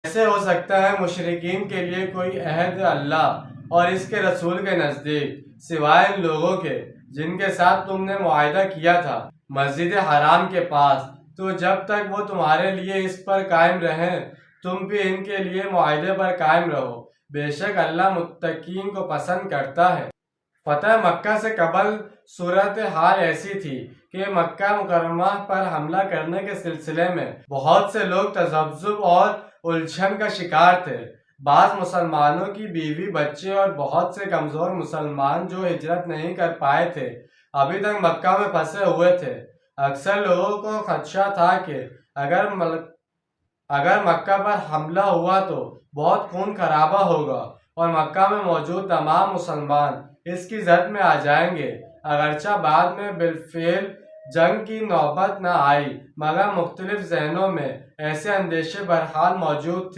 کیسے ہو سکتا ہے مشرکین کے لیے کوئی عہد اللہ اور اس کے رسول کے نزدیک سوائے ان لوگوں کے جن کے ساتھ تم نے معاہدہ کیا تھا مسجد حرام کے پاس، تو جب تک وہ تمہارے لیے اس پر قائم رہیں تم بھی ان کے لیے معاہدے پر قائم رہو، بے شک اللہ متقین کو پسند کرتا ہے۔ فتح مکہ سے قبل صورتحال ایسی تھی کہ مکہ مکرمہ پر حملہ کرنے کے سلسلے میں بہت سے لوگ تذبذب اور الجھن کا شکار تھے۔ بعض مسلمانوں کی بیوی بچے اور بہت سے کمزور مسلمان جو ہجرت نہیں کر پائے تھے ابھی تک مکہ میں پھنسے ہوئے تھے۔ اکثر لوگوں کو خدشہ تھا کہ اگر مکہ پر حملہ ہوا تو بہت خون خرابہ ہوگا اور مکہ میں موجود تمام مسلمان اس کی زد میں آ جائیں گے۔ اگرچہ بعد میں بالفعل جنگ کی نوبت نہ آئی مگر مختلف ذہنوں میں ایسے اندیشے بہرحال موجود تھے۔